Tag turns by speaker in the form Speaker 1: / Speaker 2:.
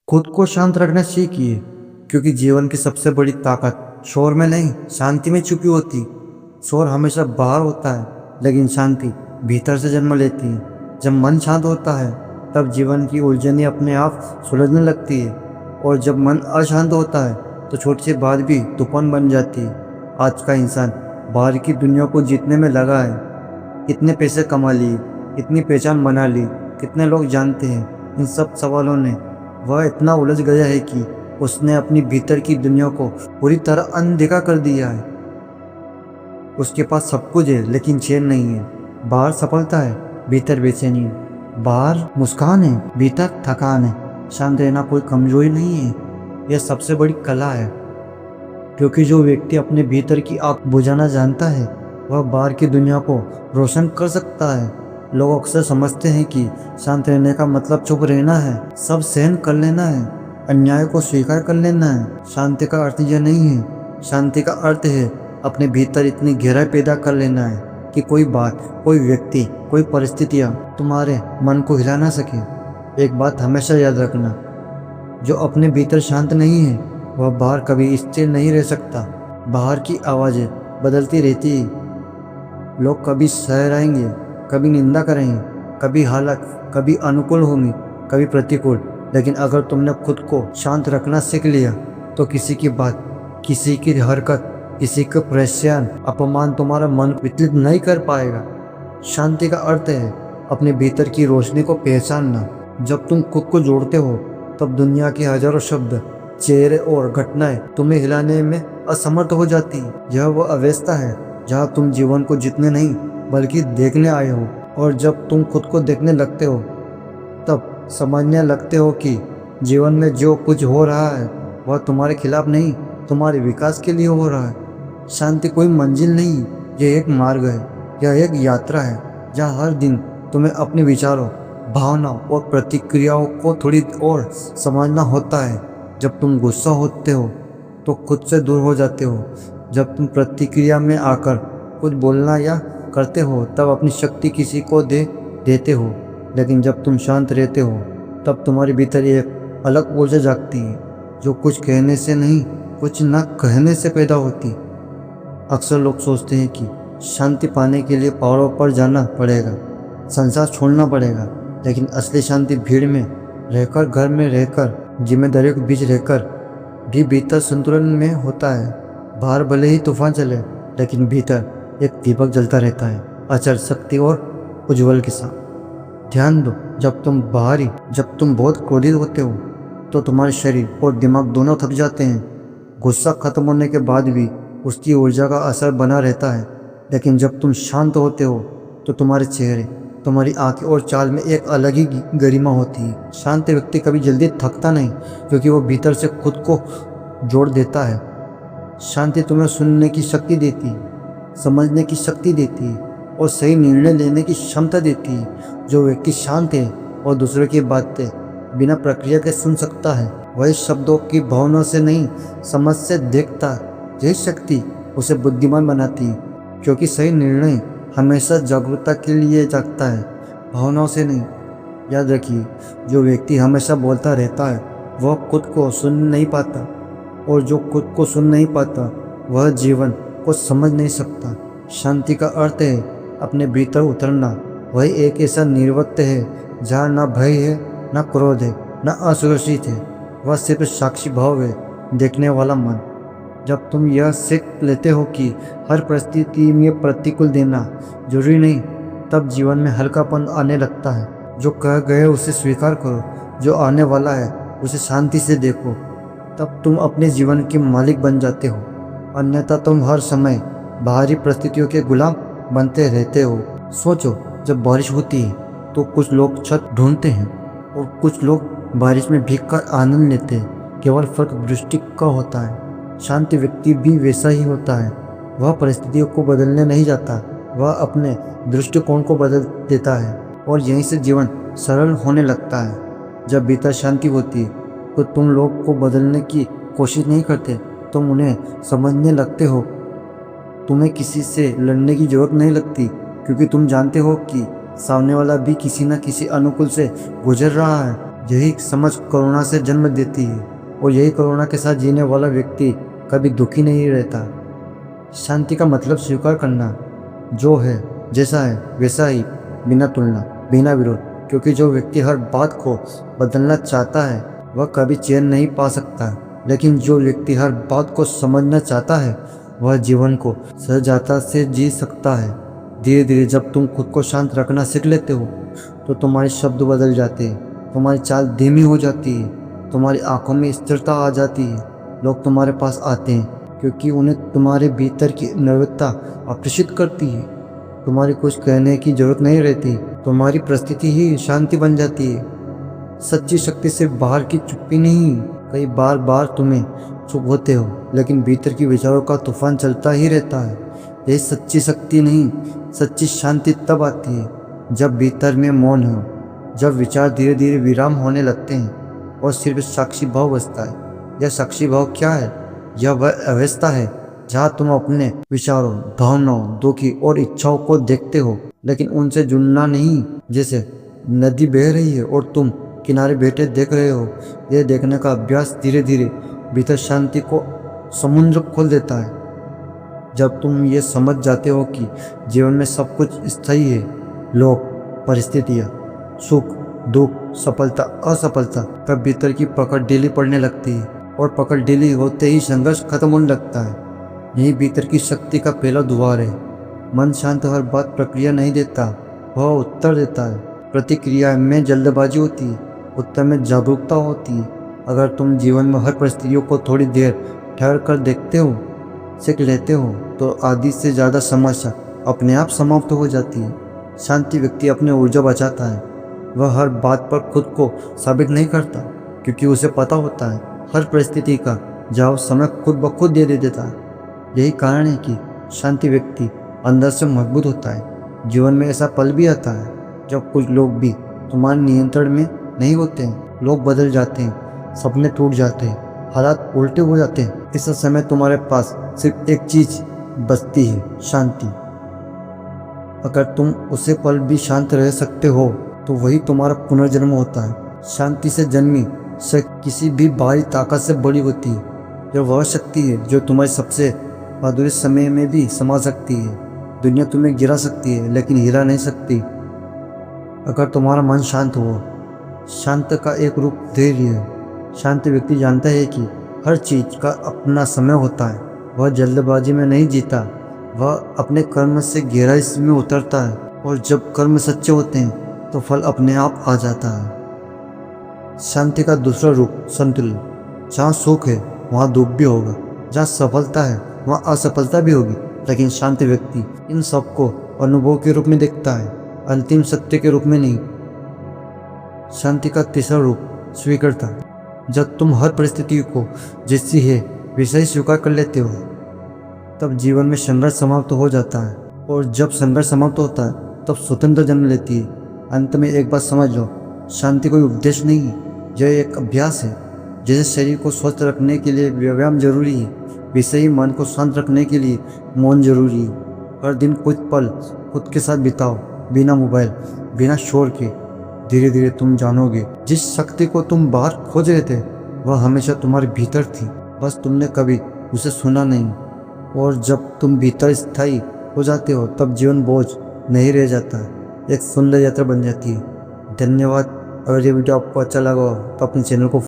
Speaker 1: खुद को शांत रखना सीखिए, क्योंकि जीवन की सबसे बड़ी ताकत शोर में नहीं, शांति में छुपी होती। शोर हमेशा बाहर होता है, लेकिन शांति भीतर से जन्म लेती है। जब मन शांत होता है, तब जीवन की उलझनें अपने आप सुलझने लगती है, और जब मन अशांत होता है, तो छोटी सी बात भी तूफान बन जाती है। आज का इंसान बाहर की दुनिया को जीतने में लगा है। इतने पैसे कमा लिए, इतनी पहचान बना ली, कितने लोग जानते हैं। इन सब सवालों ने वह इतना उलझ गया है कि उसने अपनी भीतर की दुनिया को पूरी तरह अनदेखा कर दिया है। उसके पास सब कुछ है, लेकिन चैन नहीं है। बाहर सफलता है, भीतर बेचैनी है। बाहर मुस्कान है, भीतर थकान है। शांत रहना कोई कमजोरी नहीं है, यह सबसे बड़ी कला है। क्योंकि जो व्यक्ति अपने भीतर की आग बुझाना जानता है, वह बाहर की दुनिया को रोशन कर सकता है। लोग अक्सर समझते हैं कि शांत रहने का मतलब चुप रहना है, सब सहन कर लेना है, अन्याय को स्वीकार कर लेना है। शांति का अर्थ यह नहीं है। शांति का अर्थ है अपने भीतर इतनी गहराई पैदा कर लेना है कि कोई बात, कोई व्यक्ति, कोई परिस्थितियाँ तुम्हारे मन को हिला ना सके। एक बात हमेशा याद रखना, जो अपने भीतर शांत नहीं है, वह बाहर कभी स्थिर नहीं रह सकता। बाहर की आवाज़ें बदलती रहती है। लोग कभी सहराएंगे, कभी निंदा करेंगे, कभी हालत कभी अनुकूल होंगी, कभी प्रतिकूल। लेकिन अगर तुमने खुद को शांत रखना सीख लिया, तो किसी की बात, किसी की हरकत, किसी का परेशान अपमान तुम्हारा मन विचलित नहीं कर पाएगा। शांति का अर्थ है अपने भीतर की रोशनी को पहचानना। जब तुम खुद को जोड़ते हो, तब दुनिया के हजारों शब्द, चेहरे और घटनाएं तुम्हें हिलाने में असमर्थ हो जाती। यह वो अवस्था है जहाँ तुम जीवन को जीतने नहीं, बल्कि देखने आए हो। और जब तुम खुद को देखने लगते हो, तब समझने लगते हो कि जीवन में जो कुछ हो रहा है, वह तुम्हारे खिलाफ नहीं, तुम्हारे विकास के लिए हो रहा है। शांति कोई मंजिल नहीं, यह एक मार्ग है। यह एक यात्रा है जहाँ हर दिन तुम्हें अपने विचारों, भावनाओं और प्रतिक्रियाओं को थोड़ी और समझना होता है। जब तुम गुस्सा होते हो, तो खुद से दूर हो जाते हो। जब तुम प्रतिक्रिया में आकर कुछ बोलना या करते हो, तब अपनी शक्ति किसी को दे देते हो। लेकिन जब तुम शांत रहते हो, तब तुम्हारे भीतर एक अलग ऊर्जा जागती है, जो कुछ कहने से नहीं, कुछ न कहने से पैदा होती। अक्सर लोग सोचते हैं कि शांति पाने के लिए पहाड़ों पर जाना पड़ेगा, संसार छोड़ना पड़ेगा। लेकिन असली शांति भीड़ में रहकर, घर में रहकर, जिम्मेदारियों के बीच रहकर भी भीतर संतुलन में होता है। बाहर भले ही तूफान चले, लेकिन भीतर एक दीपक जलता रहता है, अचल, शक्ति और उज्जवल के साथ। ध्यान दो, जब तुम बहुत क्रोधित होते हो, तो तुम्हारे शरीर और दिमाग दोनों थक जाते हैं। गुस्सा खत्म होने के बाद भी उसकी ऊर्जा का असर बना रहता है। लेकिन जब तुम शांत होते हो, तो तुम्हारे चेहरे, तुम्हारी आंखें और चाल में एक अलग ही गरिमा होती है। शांत व्यक्ति कभी जल्दी थकता नहीं, क्योंकि वो भीतर से खुद को जोड़ देता है। शांति तुम्हें सुनने की शक्ति देती है, समझने की शक्ति देती है और सही निर्णय लेने की क्षमता देती है। जो व्यक्ति शांत है और दूसरों की बातें बिना प्रक्रिया के सुन सकता है, वही शब्दों की भावना से नहीं, समझ से देखता है। यही शक्ति उसे बुद्धिमान बनाती है, क्योंकि सही निर्णय हमेशा जागरूकता के लिए जागता है, भावनाओं से नहीं। याद रखिए, जो व्यक्ति हमेशा बोलता रहता है, वह खुद को सुन नहीं पाता, और जो खुद को सुन नहीं पाता, वह जीवन को समझ नहीं सकता। शांति का अर्थ है अपने भीतर उतरना। वही एक ऐसा निर्वत्य है जहाँ ना भय है, ना क्रोध है, ना असुरक्षित है। वह सिर्फ साक्षी भाव है, देखने वाला मन। जब तुम यह सीख लेते हो कि हर परिस्थिति में प्रतिकूल देना जरूरी नहीं, तब जीवन में हल्कापन आने लगता है। जो कह गए उसे स्वीकार करो, जो आने वाला है उसे शांति से देखो। तब तुम अपने जीवन के मालिक बन जाते हो। अन्यथा तुम हर समय बाहरी परिस्थितियों के गुलाम बनते रहते हो। सोचो, जब बारिश होती है, तो कुछ लोग छत ढूंढते हैं और कुछ लोग बारिश में भीगकर आनंद लेते हैं। केवल फर्क दृष्टि का होता है। शांत व्यक्ति भी वैसा ही होता है। वह परिस्थितियों को बदलने नहीं जाता, वह अपने दृष्टिकोण को बदल देता है, और यहीं से जीवन सरल होने लगता है। जब भीतर शांति होती है, तो तुम लोग को बदलने की कोशिश नहीं करते, तुम उन्हें समझने लगते हो। तुम्हें किसी से लड़ने की जरूरत नहीं लगती, क्योंकि तुम जानते हो कि सामने वाला भी किसी न किसी अनुकूल से गुजर रहा है। यही समझ करुणा से जन्म देती है, और यही करुणा के साथ जीने वाला व्यक्ति कभी दुखी नहीं रहता। शांति का मतलब स्वीकार करना, जो है जैसा है वैसा ही, बिना तुलना, बिना विरोध। क्योंकि जो व्यक्ति हर बात को बदलना चाहता है वह कभी चैन नहीं पा सकता, लेकिन जो व्यक्ति हर बात को समझना चाहता है वह जीवन को सहजता से जी सकता है। धीरे धीरे जब तुम खुद को शांत रखना सीख लेते हो तो तुम्हारे शब्द बदल जाते हैं, तुम्हारी चाल धीमी हो जाती है, तुम्हारी आंखों में स्थिरता आ जाती है। लोग तुम्हारे पास आते हैं क्योंकि उन्हें तुम्हारे भीतर की निर्भरता आकर्षित करती है। तुम्हारी कुछ कहने की जरूरत नहीं रहती, तुम्हारी परिस्थिति ही शांति बन जाती है। सच्ची शक्ति से बाहर की चुप्पी नहीं, कई बार तुम्हें चुप होते हो लेकिन भीतर की विचारों का तूफान चलता ही रहता है। यही सच्ची शक्ति नहीं, सच्ची शांति तब आती है जब भीतर में मौन हो, जब विचार धीरे धीरे विराम होने लगते हैं और सिर्फ साक्षी भाव बचता है। यह साक्षी भाव क्या है? यह वह अवस्था है जहाँ तुम अपने विचारों, भावनाओं, दुखी और इच्छाओं को देखते हो लेकिन उनसे जुड़ना नहीं। जैसे नदी बह रही है और तुम किनारे बैठे देख रहे हो। यह देखने का अभ्यास धीरे धीरे भीतर शांति को समुद्र खोल देता है। जब तुम ये समझ जाते हो कि जीवन में सब कुछ स्थायी है, लोग, परिस्थितियाँ, सुख, दुख, सफलता, असफलता, तब भीतर की पकड़ ढीली पड़ने लगती है और पकड़ ढीली होते ही संघर्ष खत्म होने लगता है। यही भीतर की शक्ति का पहला द्वार है। मन शांत हर बात प्रक्रिया नहीं देता, वह उत्तर देता है। प्रतिक्रिया में जल्दबाजी होती है, उत्तर में जागरूकता होती है। अगर तुम जीवन में हर परिस्थितियों को थोड़ी देर ठहर कर देखते हो, सीख लेते हो, तो आधी से ज़्यादा समस्या अपने आप समाप्त हो जाती है। शांति व्यक्ति अपनी ऊर्जा बचाता है। वह हर बात पर खुद को साबित नहीं करता क्योंकि उसे पता होता है हर परिस्थिति का जवाब समय खुद ब खुद दे देता है। यही कारण है कि शांति व्यक्ति अंदर से मजबूत होता है। जीवन में ऐसा पल भी आता है जब कुछ लोग भी तुम्हारे नियंत्रण में नहीं होते हैं। लोग बदल जाते हैं, सपने टूट जाते हैं, हालात उल्टे हो जाते हैं। इस समय तुम्हारे पास सिर्फ एक चीज बचती है, शांति। अगर तुम उसे पल भी शांत रह सकते हो तो वही तुम्हारा पुनर्जन्म होता है। शांति से जन्मी से किसी भी बाहरी ताकत से बड़ी होती है। यह वह शक्ति है जो तुम्हारे सबसे अधूरे समय में भी समा सकती है। दुनिया तुम्हें गिरा सकती है लेकिन हिला नहीं सकती अगर तुम्हारा मन शांत हो। शांत का एक रूप धैर्य है। शांत व्यक्ति जानता है कि हर चीज का अपना समय होता है। वह जल्दबाजी में नहीं जीता, वह अपने कर्म से गहराई में उतरता है और जब कर्म सच्चे होते हैं तो फल अपने आप आ जाता है। शांति का दूसरा रूप संतुलन। जहाँ सुख है वहाँ दुख भी होगा, जहाँ सफलता है वहाँ असफलता भी होगी, लेकिन शांत व्यक्ति इन सबको अनुभव के रूप में देखता है, अंतिम सत्य के रूप में नहीं। शांति का तीसरा रूप स्वीकृति। जब तुम हर परिस्थिति को जैसी है वैसा ही स्वीकार कर लेते हो तब जीवन में संघर्ष समाप्त हो जाता है, और जब संघर्ष समाप्त होता है तब स्वतंत्र जन्म लेती है। अंत में एक बात समझ लो, शांति कोई उपदेश नहीं, यह एक अभ्यास है। जैसे शरीर को स्वस्थ रखने के लिए व्यायाम जरूरी है, वैसे ही मन को शांत रखने के लिए मौन जरूरी है। हर दिन कुछ पल खुद के साथ बिताओ, बिना मोबाइल, बिना शोर के। धीरे धीरे तुम जानोगे जिस शक्ति को तुम बाहर खोज रहे थे वह हमेशा तुम्हारे भीतर थी, बस तुमने कभी उसे सुना नहीं। और जब तुम भीतर स्थायी हो जाते हो तब जीवन बोझ नहीं रह जाता है, एक सुंदर यात्रा बन जाती है। धन्यवाद। अगर ये वीडियो आपको अच्छा लगा हो तो अपने चैनल को